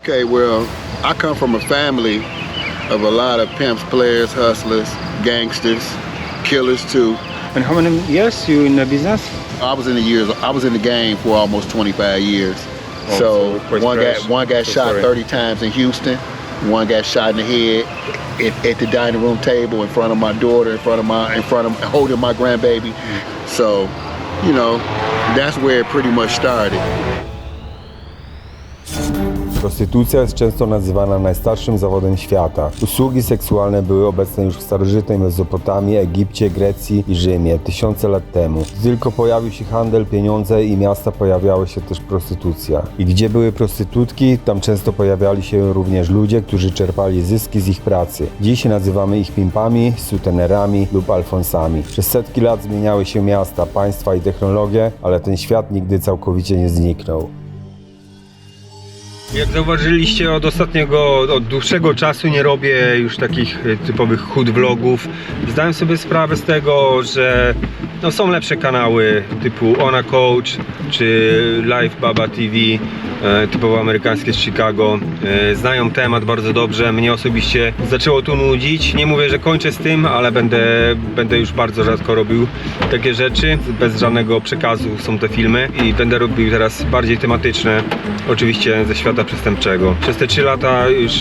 Okay, well, I come from a family of a lot of pimps, players, hustlers, gangsters, killers too. And how many years you in the business? I was in the game for almost 25 years. Oh, so quite fresh. one got So shot sorry. 30 times in Houston. One got shot in the head at the dining room table in front of my daughter, holding my grandbaby. So, you know, that's where it pretty much started. Prostytucja jest często nazywana najstarszym zawodem świata. Usługi seksualne były obecne już w starożytnej Mezopotamii, Egipcie, Grecji i Rzymie tysiące lat temu. Gdy tylko pojawił się handel, pieniądze i miasta, pojawiała się też prostytucja. I gdzie były prostytutki, tam często pojawiali się również ludzie, którzy czerpali zyski z ich pracy. Dziś nazywamy ich pimpami, sutenerami lub alfonsami. Przez setki lat zmieniały się miasta, państwa i technologie, ale ten świat nigdy całkowicie nie zniknął. Jak zauważyliście, od dłuższego czasu nie robię już takich typowych hood vlogów. Zdałem sobie sprawę z tego, że są lepsze kanały typu Ona Coach czy Live Baba TV, typowo amerykańskie z Chicago. Znają temat bardzo dobrze, mnie osobiście zaczęło to nudzić. Nie mówię, że kończę z tym, ale będę już bardzo rzadko robił takie rzeczy. Bez żadnego przekazu są te filmy i będę robił teraz bardziej tematyczne, oczywiście ze świata przestępczego. Przez te 3 lata już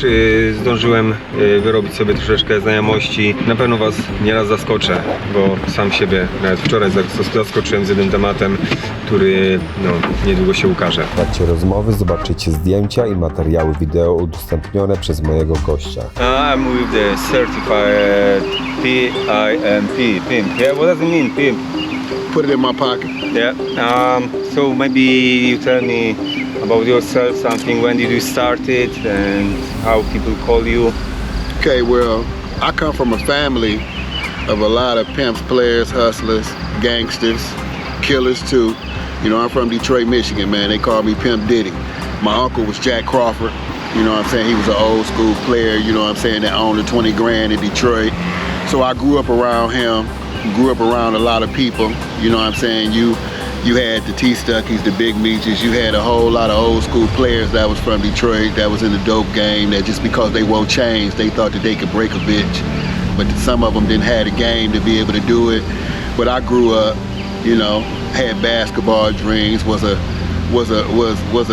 zdążyłem wyrobić sobie troszeczkę znajomości. Na pewno was nieraz zaskoczę, bo sam siebie nawet wczoraj zaskoczyłem z jednym tematem, który niedługo się ukaże. W trakcie rozmowy zobaczycie zdjęcia i materiały wideo udostępnione przez mojego gościa. I'm with the certified PIMP, pimp. Yeah, what does it mean, pimp? Put it in my pocket. Yeah. So maybe you tell me about yourself, something. When did you start it, and how people call you? Okay, well, I come from a family of a lot of pimps, players, hustlers, gangsters, killers too. You know, I'm from Detroit, Michigan, man. They call me Pimp Diddy. My uncle was Jack Crawford. You know what I'm saying? He was an old school player, you know what I'm saying, that owned the 20 grand in Detroit. So I grew up around him, grew up around a lot of people. You know what I'm saying? You had the T-Stuckies, the Big Meaches, you had a whole lot of old school players that was from Detroit, that was in the dope game, that just because they wore chains, they thought that they could break a bitch. But some of them didn't have the game to be able to do it. But I grew up, you know, had basketball dreams, was a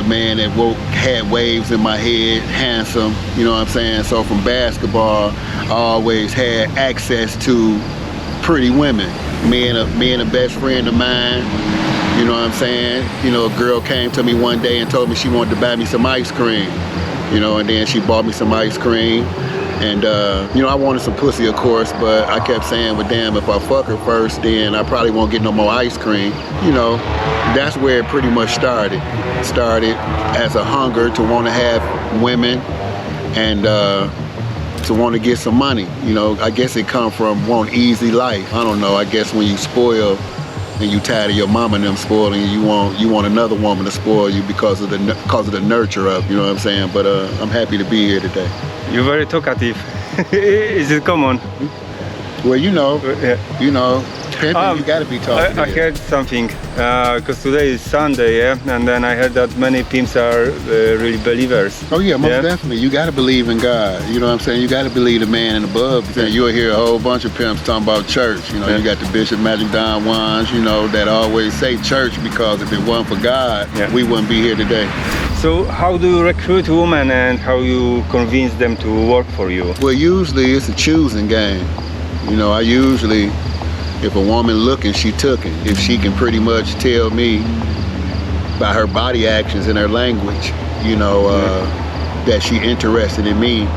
man that had waves in my head, handsome, you know what I'm saying? So from basketball, I always had access to pretty women. Me and a best friend of mine, you know what I'm saying? You know, a girl came to me one day and told me she wanted to buy me some ice cream, you know, and then she bought me some ice cream. And, you know, I wanted some pussy, of course, but I kept saying, well, damn, if I fuck her first, then I probably won't get no more ice cream. You know, that's where it pretty much started. Started as a hunger to want to have women and to want to get some money. You know, I guess it come from want easy life. I don't know, I guess when you spoil and you tired of your mama and them spoiling you want another woman to spoil you because of the nurture of, you know what I'm saying? But I'm happy to be here today. You're very talkative. Is it common? Well, you know, pimping, you gotta be talking. I heard something, because today is Sunday, yeah? And then I heard that many pimps are really believers. Oh yeah, most definitely. You gotta believe in God. You know what I'm saying? You gotta believe the man and above. You'll hear a whole bunch of pimps talking about church. You know, you got the Bishop Magic Don Juans, you know, that always say church because if it wasn't for God, we wouldn't be here today. So how do you recruit women and how you convince them to work for you? Well, usually it's a choosing game. You know, if a woman looking, she took it. If she can pretty much tell me by her body actions and her language, you know, that she interested in me,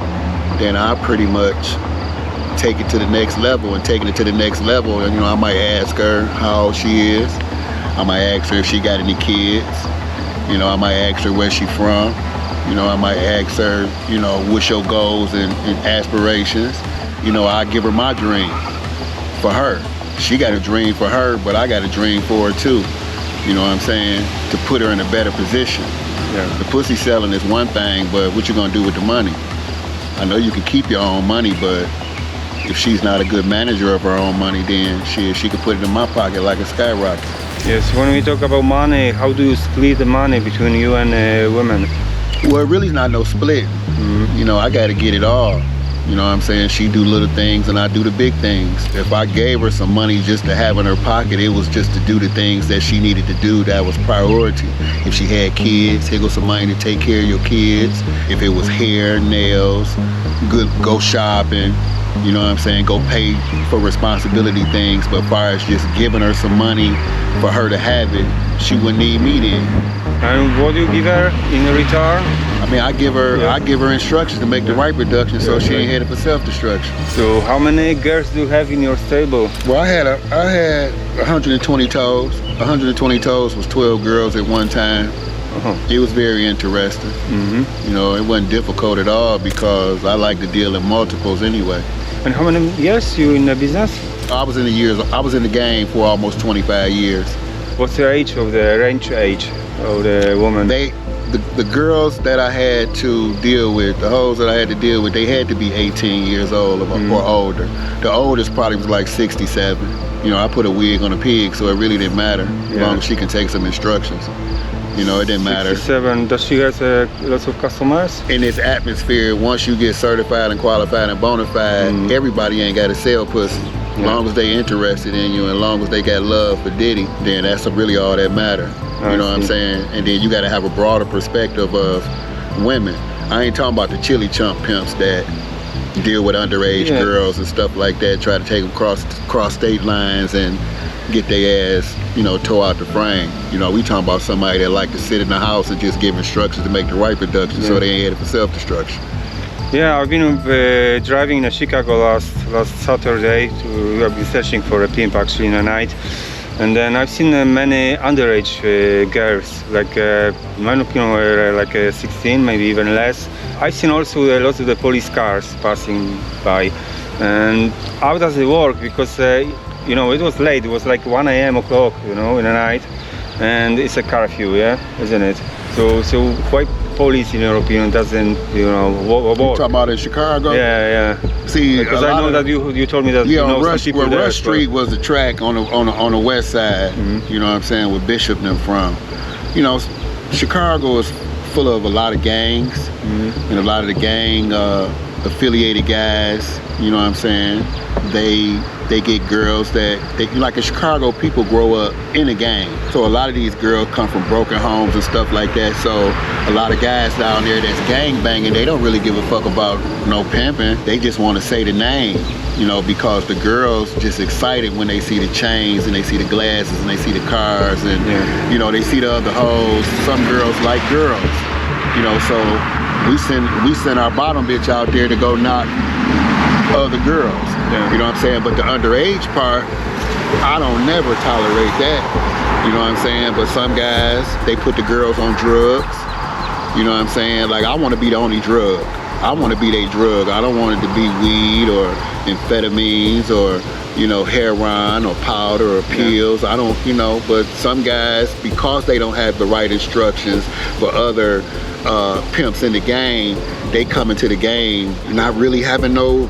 then I pretty much take it to the next level. And taking it to the next level, you know, I might ask her how old she is. I might ask her if she got any kids. You know, I might ask her where she from. You know, I might ask her, you know, what's your goals and aspirations. You know, I give her my dream for her. She got a dream for her, but I got a dream for her too. You know what I'm saying? To put her in a better position. Yeah. The pussy selling is one thing, but what you gonna do with the money? I know you can keep your own money, but if she's not a good manager of her own money, then she could put it in my pocket like a skyrocket. Yes, when we talk about money, how do you split the money between you and women? Well, it really's not no split. You know, I got to get it all. You know what I'm saying? She do little things and I do the big things. If I gave her some money just to have in her pocket, it was just to do the things that she needed to do. That was priority. If she had kids, here goes some money to take care of your kids. If it was hair, nails, go shopping. You know what I'm saying? Go pay for responsibility things. But as far as just giving her some money for her to have it, she wouldn't need me then. And what do you give her in return? I mean, I give her instructions to make the right production so she ain't headed for self-destruction. So how many girls do you have in your stable? Well, I had 120 toes. 120 toes was 12 girls at one time. It was very interesting. You know, it wasn't difficult at all because I like to deal in multiples anyway. And how many years you in the business? I was in the game for almost 25 years. What's the age of the range age of the woman? The girls that I had to deal with, the hoes that I had to deal with, they had to be 18 years old or older. The oldest probably was like 67. You know, I put a wig on a pig, so it really didn't matter as long as she can take some instructions. You know, it didn't matter. 67. Does she have lots of customers? In this atmosphere, once you get certified and qualified and bona fide, everybody ain't got to sell pussy. As long as they interested in you and as long as they got love for Diddy, then that's really all that matter. You know what I'm saying? And then you got to have a broader perspective of women. I ain't talking about the chili chump pimps that deal with underage girls and stuff like that, try to take them cross state lines and get their ass, you know, tore out the frame. You know, we talking about somebody that like to sit in the house and just give instructions to make the right production so they ain't headed for self-destruction. Yeah, I've been driving in Chicago last Saturday. We have been searching for a pimp actually in the night. And then I've seen many underage girls, like in my opinion were like 16, maybe even less. I've seen also lots of the police cars passing by. And how does it work? Because you know, it was late, it was like 1 a.m. o'clock, you know, in the night. And it's a curfew, yeah, isn't it? So why police, in your opinion, doesn't, you know, work? You talking about in Chicago? Yeah. See, because I know that you told me that you know some people there. Rush Street was the track on the west side. You know what I'm saying, where Bishop and them from. You know, Chicago is full of a lot of gangs and a lot of the gang affiliated guys. You know what I'm saying? They get girls that like in Chicago, people grow up in a gang. So a lot of these girls come from broken homes and stuff like that. So a lot of guys down there that's gang banging, they don't really give a fuck about no pimping. They just want to say the name, you know, because the girls just excited when they see the chains and they see the glasses and they see the cars and you know, they see the other hoes. Some girls like girls, you know, so we send our bottom bitch out there to go knock other girls. You know what I'm saying? But the underage part, I don't never tolerate that. You know what I'm saying? But some guys, they put the girls on drugs. You know what I'm saying? Like, I want to be the only drug. I want to be their drug. I don't want it to be weed or amphetamines or, you know, heroin or powder or pills. I don't, you know, but some guys, because they don't have the right instructions for other pimps in the game, they come into the game not really having no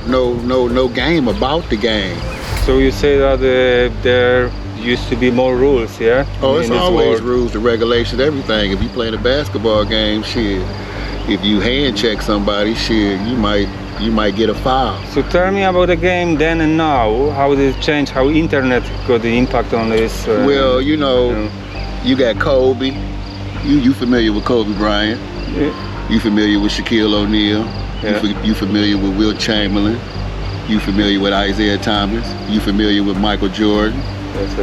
game about the game. So you say that there used to be more rules, yeah? Oh, it's always rules, the regulations, everything. If you playing a basketball game, shit, if you hand check somebody, shit, you might get a foul. So tell me about the game then and now. How did it change? How internet got the impact on this? Well, you know, you got Kobe. You familiar with Kobe Bryant? Yeah. You familiar with Shaquille O'Neal? Yeah. You familiar with Will Chamberlain? You familiar with Isaiah Thomas? You familiar with Michael Jordan?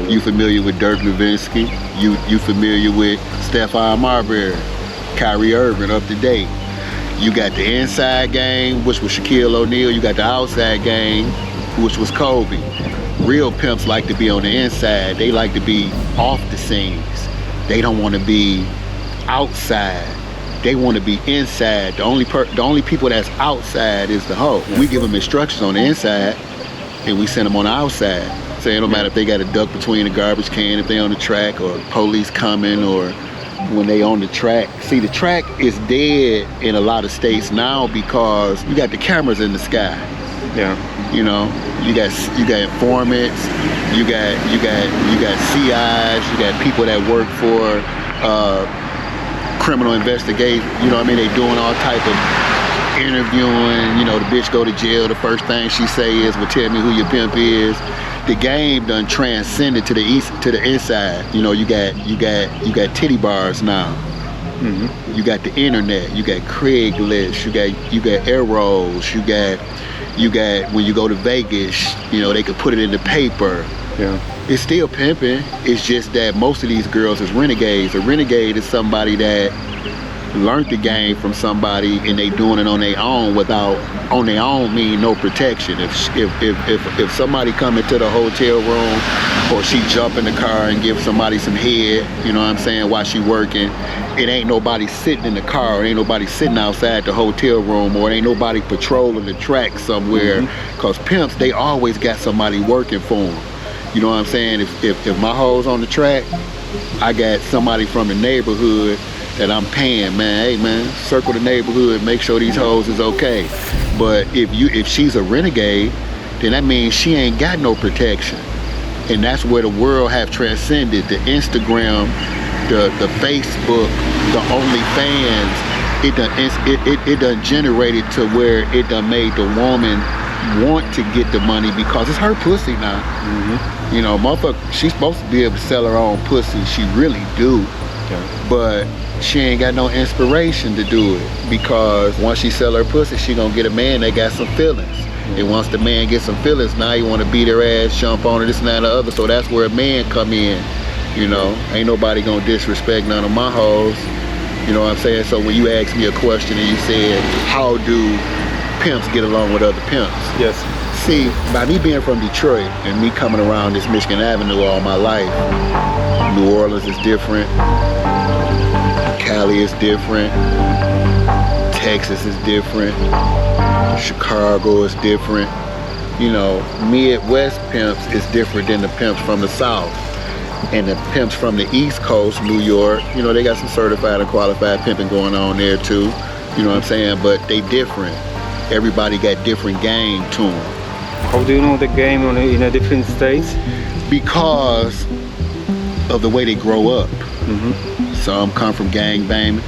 You familiar with Dirk Nowitzki? You familiar with Stephon Marbury? Kyrie Irving, up to date. You got the inside game, which was Shaquille O'Neal. You got the outside game, which was Kobe. Real pimps like to be on the inside. They like to be off the scenes. They don't want to be outside. They want to be inside. The only people that's outside is the hoe. We give them instructions on the inside, and we send them on the outside. So it don't matter if they got a duck between the garbage can, if they on the track, or police coming, or when they on the track. See, the track is dead in a lot of states now because you got the cameras in the sky. Yeah. You know, you got informants, you got CIs, you got people that work for criminal investigation. You know what I mean? They doing all type of interviewing. You know, the bitch go to jail. The first thing she say is, "Well, tell me who your pimp is." The game done transcended to the inside. You know, you got titty bars now. Mm-hmm. You got the internet. You got Craigslist. You got Arrows. You got when you go to Vegas. You know, they could put it in the paper. Yeah. It's still pimping. It's just that most of these girls is renegades. A renegade is somebody that learned the game from somebody and they doing it on their own without, on their own mean no protection. If somebody come into the hotel room or she jump in the car and give somebody some head, you know what I'm saying, while she working, it ain't nobody sitting in the car, it ain't nobody sitting outside the hotel room, or it ain't nobody patrolling the track somewhere. Mm-hmm. Cause pimps, they always got somebody working for them. You know what I'm saying? If my hoe's on the track, I got somebody from the neighborhood that I'm paying, man. Hey man, circle the neighborhood, make sure these hoes is okay. But if she's a renegade, then that means she ain't got no protection. And that's where the world have transcended. The Instagram, the Facebook, the OnlyFans, it done generated to where it done made the woman want to get the money because it's her pussy now. Mm-hmm. You know, motherfucker, she's supposed to be able to sell her own pussy. She really do. Okay. But she ain't got no inspiration to do it, because once she sell her pussy, she gonna get a man that got some feelings. Mm-hmm. And once the man gets some feelings, now you wanna beat her ass, jump on her, this and that and the other. So that's where a man come in. You know, ain't nobody gonna disrespect none of my hoes. You know what I'm saying? So when you asked me a question and you said, how do pimps get along with other pimps? Yes. See, by me being from Detroit and me coming around this Michigan Avenue all my life, New Orleans is different, Cali is different, Texas is different, Chicago is different. You know, Midwest pimps is different than the pimps from the South. And the pimps from the East Coast, New York, you know, they got some certified and qualified pimping going on there too. You know what I'm saying? But they different. Everybody got different game to them. How do you know the game in a different states? Because of the way they grow up. Mm-hmm. Some come from gang banging.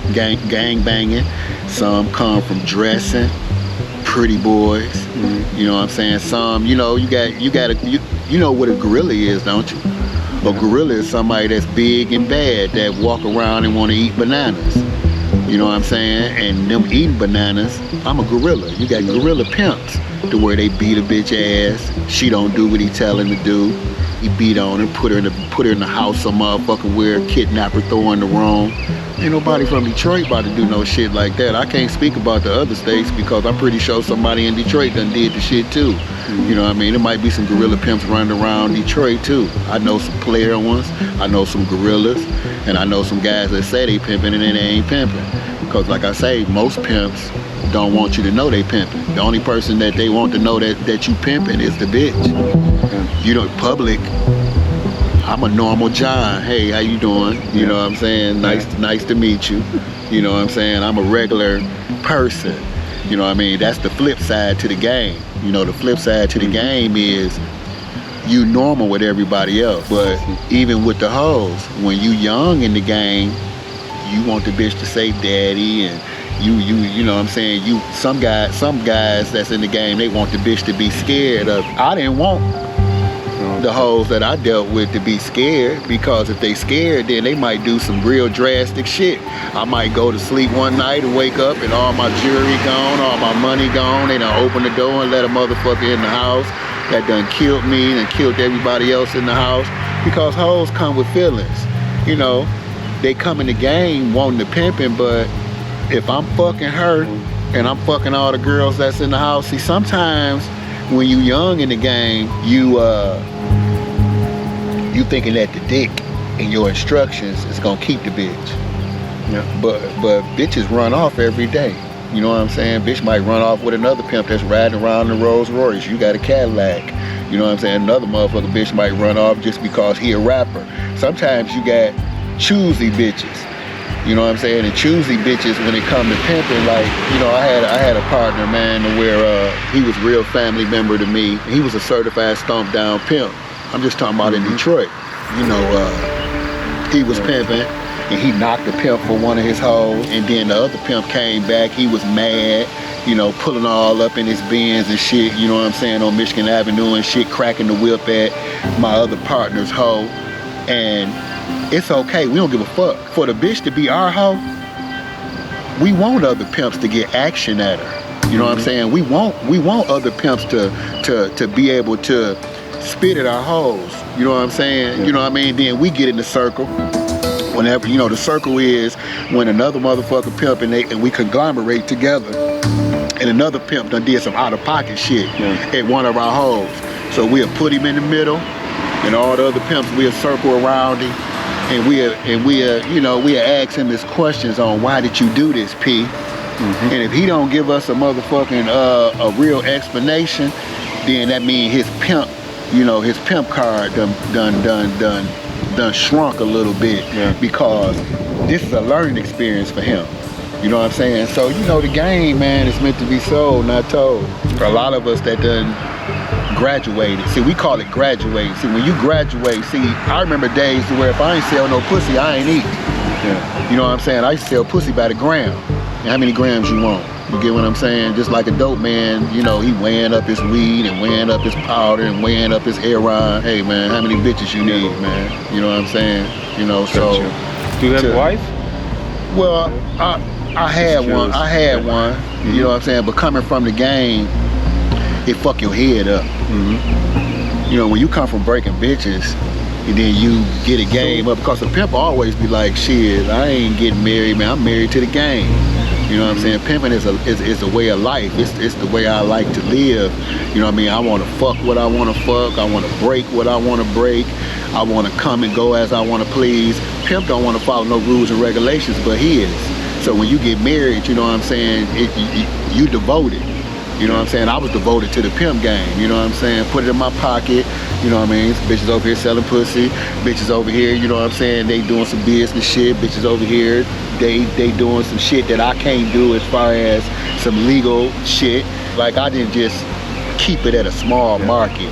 Some come from dressing, pretty boys. Mm-hmm. You know what I'm saying? Some, you know, you know what a gorilla is, don't you? A gorilla is somebody that's big and bad that walk around and want to eat bananas. You know what I'm saying? And them eating bananas, I'm a gorilla. You got gorilla pimps to where they beat a bitch ass. She don't do what he tell him to do. He beat on her, put her in the house some motherfucking weird, kidnap her, throw her in the room. Ain't nobody from Detroit about to do no shit like that. I can't speak about the other states because I'm pretty sure somebody in Detroit done did the shit too. Mm-hmm. You know what I mean? There might be some gorilla pimps running around Detroit too. I know some player ones, I know some gorillas, and I know some guys that say they pimping and then they ain't pimping. Because like I say, most pimps don't want you to know they pimping. The only person that they want to know that you pimping is the bitch. Mm-hmm. You know, public, I'm a normal John. Hey, how you doing? You know what I'm saying? Nice to meet you. You know what I'm saying? I'm a regular person. You know what I mean? That's the flip side to the game. You know, the flip side to the game is you normal with everybody else. But even with the hoes, when you young in the game, you want the bitch to say daddy, and you know what I'm saying? Some guys that's in the game, they want the bitch to be scared of. I didn't want the hoes that I dealt with to be scared, because if they scared, then they might do some real drastic shit. I might go to sleep one night and wake up and all my jewelry gone, all my money gone. They done open the door and let a motherfucker in the house that done killed me and killed everybody else in the house. Because hoes come with feelings. You know, they come in the game wanting to pimping, but if I'm fucking her and I'm fucking all the girls that's in the house, see, sometimes when you young in the game, you thinking that the dick and your instructions is gonna keep the bitch. Yeah. But bitches run off every day. You know what I'm saying? Bitch might run off with another pimp that's riding around in a Rolls Royce. You got a Cadillac. You know what I'm saying? Another motherfucker bitch might run off just because he a rapper. Sometimes you got choosy bitches. You know what I'm saying? And choosy bitches, when it come to pimping, like, you know, I had a partner, man, where he was real family member to me. He was a certified stomp down pimp. I'm just talking about in Detroit. You know, he was pimping, and he knocked the pimp for one of his hoes, and then the other pimp came back, he was mad, you know, pulling all up in his Benz and shit, you know what I'm saying, on Michigan Avenue and shit, cracking the whip at my other partner's hoe. And it's okay, we don't give a fuck. For the bitch to be our hoe, we want other pimps to get action at her. You know what I'm saying? We want other pimps to be able to spit at our hoes. You know what I'm saying? You know what I mean? Then we get in the circle. Whenever, you know, the circle is when another motherfucker pimp and we conglomerate together, and another pimp done did some out-of-pocket shit at one of our hoes. So we'll put him in the middle, and all the other pimps we'll circle around him, and we'll ask him his questions on why did you do this, P? And if he don't give us a motherfucking a real explanation, then that means his pimp, you know, his pimp card done shrunk a little bit, because this is a learning experience for him. You know what I'm saying? So, you know, the game, man, is meant to be sold, not told. For a lot of us that done graduated, see, we call it graduating. See, when you graduate, see, I remember days where if I ain't sell no pussy, I ain't eat. You know what I'm saying? I used to sell pussy by the gram. And how many grams you want? You get what I'm saying? Just like a dope man, you know, he weighing up his weed and weighing up his powder and weighing up his heroin. Hey, man, how many bitches you need, man? You know what I'm saying? You know, so. Do you have a wife? Well, I had one. I had one. You know what I'm saying? But coming from the game, it fuck your head up. You know, when you come from breaking bitches, and then you get a game up, because the pimp always be like, shit, I ain't getting married, man. I'm married to the game. You know what I'm saying? Pimping is a way of life. It's the way I like to live. You know what I mean? I want to fuck what I want to fuck. I want to break what I want to break. I want to come and go as I want to please. Pimp don't want to follow no rules and regulations, but he is. So when you get married, you know what I'm saying, you devoted. You know what I'm saying? I was devoted to the pimp game. You know what I'm saying? Put it in my pocket. You know what I mean? Bitches over here selling pussy. Bitches over here, you know what I'm saying? They doing some business shit. Bitches over here, they doing some shit that I can't do as far as some legal shit. Like, I didn't just keep it at a small market.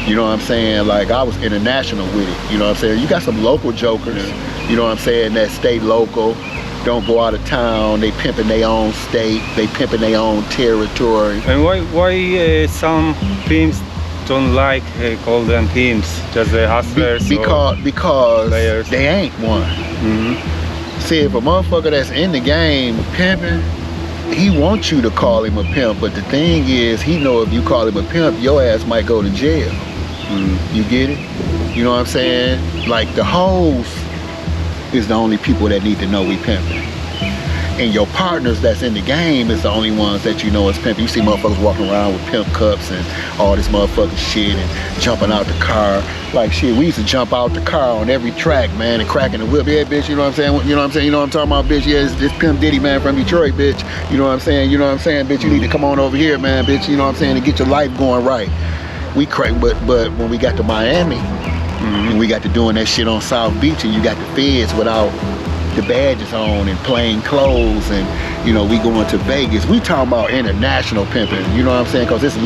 You know what I'm saying? Like, I was international with it. You know what I'm saying? You got some local jokers, you know what I'm saying, that stay local. Don't go out of town. They pimping their own state. They pimping their own territory. And why some pimps don't like call them pimps? Just the hustlers? Because players? They ain't one. See, if a motherfucker that's in the game pimping, he wants you to call him a pimp. But the thing is, he know if you call him a pimp, your ass might go to jail. You get it? You know what I'm saying? Like, the hoes is the only people that need to know we pimping. And your partners that's in the game is the only ones that you know is pimping. You see motherfuckers walking around with pimp cups and all this motherfucking shit and jumping out the car. Like, shit, we used to jump out the car on every track, man, and cracking the whip. Yeah, bitch, you know what I'm saying? You know what I'm saying? You know what I'm talking about, bitch? Yeah, it's Pimp Diddy, man, from Detroit, bitch. You know what I'm saying? You know what I'm saying? Bitch, you need to come on over here, man, bitch. You know what I'm saying? To get your life going right. We crack, but when we got to Miami, and we got to doing that shit on South Beach, and you got the feds without the badges on and plain clothes, and you know, we going to Vegas. We talking about international pimping, you know what I'm saying? Because it's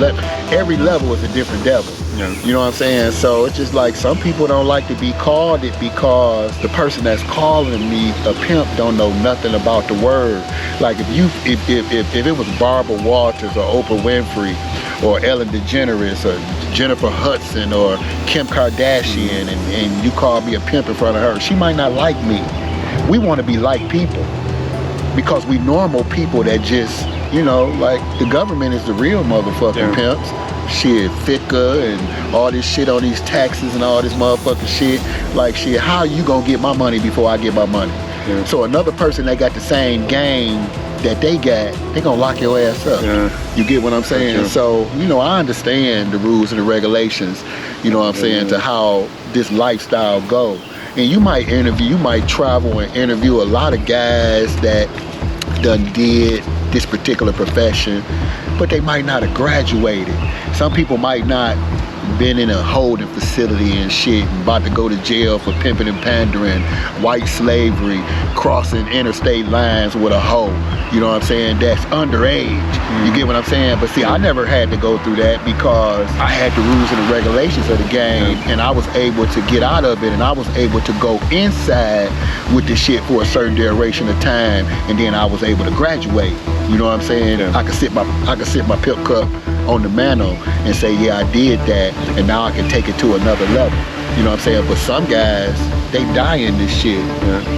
every level is a different devil. You know what I'm saying? So it's just like, some people don't like to be called it because the person that's calling me a pimp don't know nothing about the word. Like, if it was Barbara Walters or Oprah Winfrey or Ellen DeGeneres or Jennifer Hudson or Kim Kardashian, and you call me a pimp in front of her, she might not like me. We want to be like people, because we normal people that just, you know, like, the government is the real motherfucking pimps. Shit, FICA and all this shit on these taxes and all this motherfucking shit. Like, shit, how you gonna get my money before I get my money? So another person that got the same game that they got, they gonna lock your ass up. You get what I'm saying? So, you know, I understand the rules and the regulations, you know what I'm saying, to how this lifestyle go. And you might travel and interview a lot of guys that done did this particular profession, but they might not have graduated. Some people might not been in a holding facility and shit, and about to go to jail for pimping and pandering, white slavery, crossing interstate lines with a hoe. you know what I'm saying, that's underage. You get what I'm saying? But see, I never had to go through that because I had the rules and the regulations of the game, and I was able to get out of it, and I was able to go inside with the shit for a certain duration of time, and then I was able to graduate. You know what I'm saying? I could sit my pimp cup on the mantle and say, yeah, I did that, and now I can take it to another level. You know what I'm saying? But some guys, they die in this shit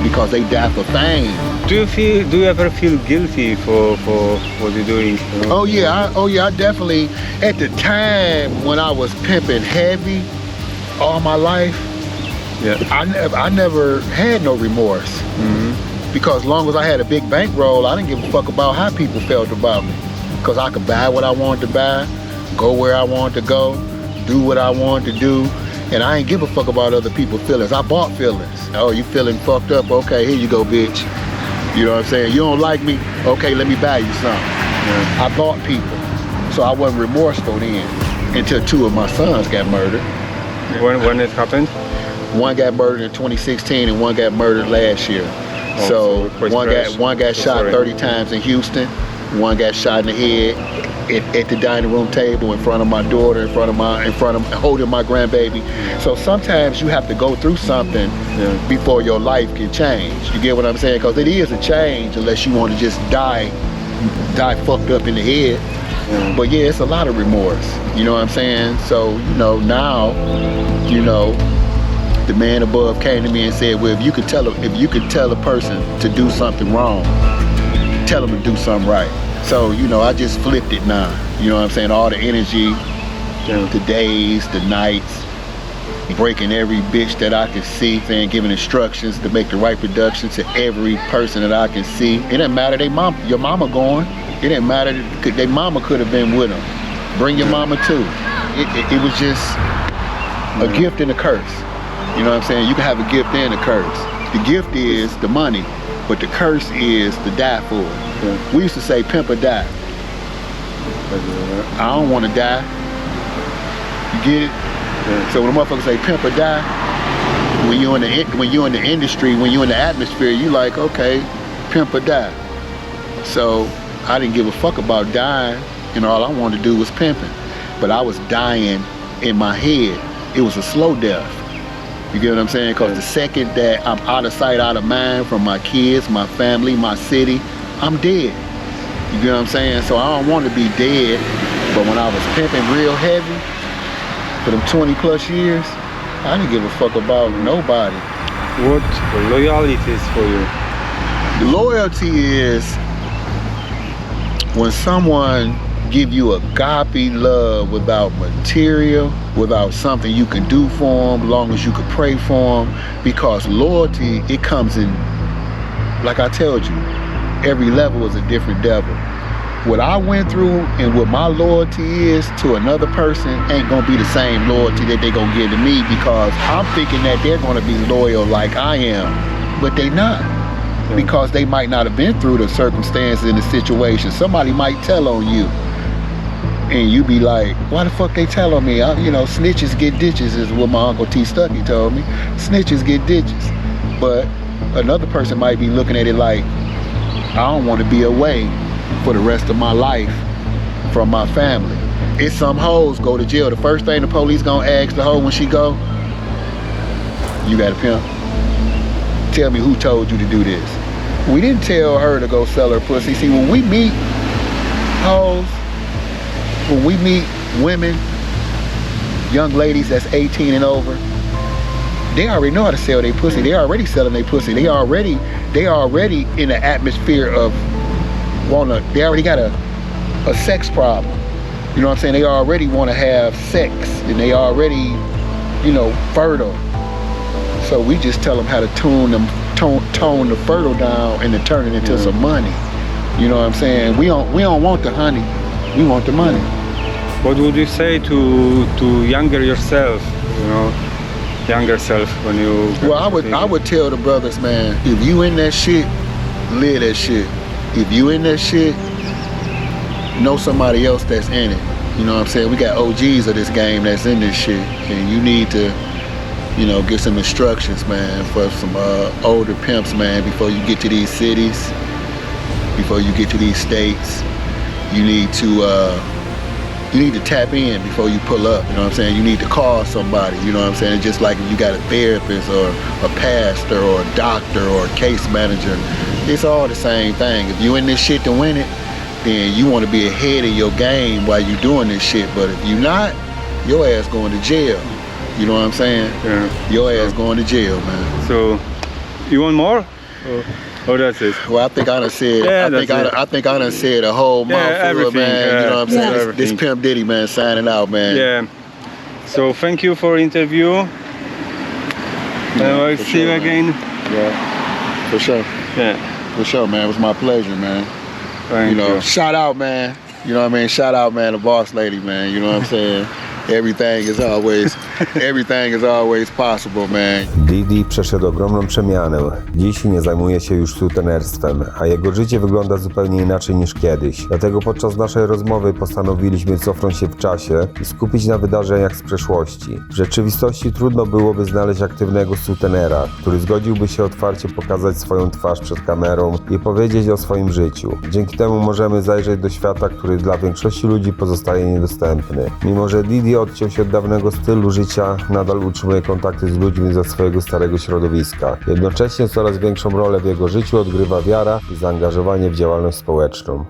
because they die for fame. Do you ever feel guilty for what you're doing? Oh yeah, I definitely. At the time when I was pimping heavy, all my life, I never had no remorse. Because as long as I had a big bankroll, I didn't give a fuck about how people felt about me. Because I could buy what I wanted to buy, go where I wanted to go, do what I wanted to do, and I ain't give a fuck about other people's feelings. I bought feelings. Oh, you feeling fucked up? Okay, here you go, bitch. You know what I'm saying? You don't like me? Okay, let me buy you something. I bought people. So I wasn't remorseful then until 2 of my sons got murdered. When it happened? One got murdered in 2016 and one got murdered last year. So one got shot 30 times in Houston. One got shot in the head at the dining room table in front of my daughter, in front of holding my grandbaby. So sometimes you have to go through something before your life can change. You get what I'm saying? Because it is a change unless you want to just die fucked up in the head. But yeah, it's a lot of remorse. You know what I'm saying? So, you know, now, you know, the man above came to me and said, well, if you could tell a person to do something wrong, tell them to do something right. So, you know, I just flipped it now. You know what I'm saying? All the energy, the days, the nights, breaking every bitch that I can see, saying, giving instructions to make the right production to every person that I can see. It didn't matter your mama going. It didn't matter, their mama could have been with them. Bring your mama too. It was just a gift and a curse. You know what I'm saying? You can have a gift and a curse. The gift is the money, but the curse is to die for it. We used to say pimp or die. I don't want to die. You get it? So when a motherfucker say pimp or die, when you're in the industry, when you're in the atmosphere, you like, okay, pimp or die. So I didn't give a fuck about dying, and all I wanted to do was pimping. But I was dying in my head. It was a slow death. You get what I'm saying? Because the second that I'm out of sight, out of mind from my kids, my family, my city, I'm dead. You get what I'm saying? So I don't want to be dead, but when I was pimping real heavy for them 20 plus years, I didn't give a fuck about nobody. What loyalty is for you? The loyalty is when someone give you agape love without material, without something you can do for them, as long as you can pray for them. Because loyalty, it comes in, like I told you, every level is a different devil. What I went through and what my loyalty is to another person ain't gonna be the same loyalty that they gonna give to me, because I'm thinking that they're gonna be loyal like I am, but they not. Because they might not have been through the circumstances and the situation. Somebody might tell on you, and you be like, why the fuck they tell on me? You know, snitches get ditches is what my Uncle T. Stuckey told me. Snitches get ditches. But another person might be looking at it like, I don't want to be away for the rest of my life from my family. It's some hoes go to jail. The first thing the police gonna ask the hoe when she go, you got a pimp? Tell me who told you to do this. We didn't tell her to go sell her pussy. See, when we meet hoes, when we meet women, young ladies that's 18 and over, they already know how to sell their pussy. They already selling their pussy. They already in the atmosphere of they already got a sex problem. You know what I'm saying? They already want to have sex, and they already, you know, fertile. So we just tell them how to tone the fertile down and to turn it into some money. You know what I'm saying? We don't want the honey. We want the money. What would you say to younger yourself, you know, younger self when you... Well, I would tell the brothers, man, if you in that shit, live that shit. If you in that shit, know somebody else that's in it. You know what I'm saying? We got OGs of this game that's in this shit, and you need to, you know, get some instructions, man, for some older pimps, man, before you get to these cities. before you get to these states. You need to tap in before you pull up, you know what I'm saying? You need to call somebody, you know what I'm saying? It's just like if you got a therapist or a pastor or a doctor or a case manager, it's all the same thing. If you in this shit to win it, then you want to be ahead of your game while you doing this shit. But if you not, your ass going to jail. You know what I'm saying? Yeah. Your ass going to jail, man. So, you want more? Or that's it? Well, I think I done said. Yeah, I think I done said a whole mouthful, everything, man. You know what I'm saying? yeah. This Pimp Diddy, man, signing out, man. Yeah. So thank you for interview. And I'll see you sure, again. Yeah, for sure. Yeah. For sure, man. It was my pleasure, man. Thank you. Shout out, man. You know what I mean? Shout out, man, the boss lady, man. You know what I'm saying? Everything is always possible, man. Diddy przeszedł ogromną przemianę. Dziś nie zajmuje się już sutenerstwem, a jego życie wygląda zupełnie inaczej niż kiedyś. Dlatego podczas naszej rozmowy postanowiliśmy cofnąć się w czasie i skupić na wydarzeniach z przeszłości. W rzeczywistości trudno byłoby znaleźć aktywnego sutenera, który zgodziłby się otwarcie pokazać swoją twarz przed kamerą i powiedzieć o swoim życiu. Dzięki temu możemy zajrzeć do świata, który dla większości ludzi pozostaje niedostępny. Mimo że Diddy odciął się od dawnego stylu życia, nadal utrzymuje kontakty z ludźmi ze swojego starego środowiska. Jednocześnie coraz większą rolę w jego życiu odgrywa wiara i zaangażowanie w działalność społeczną.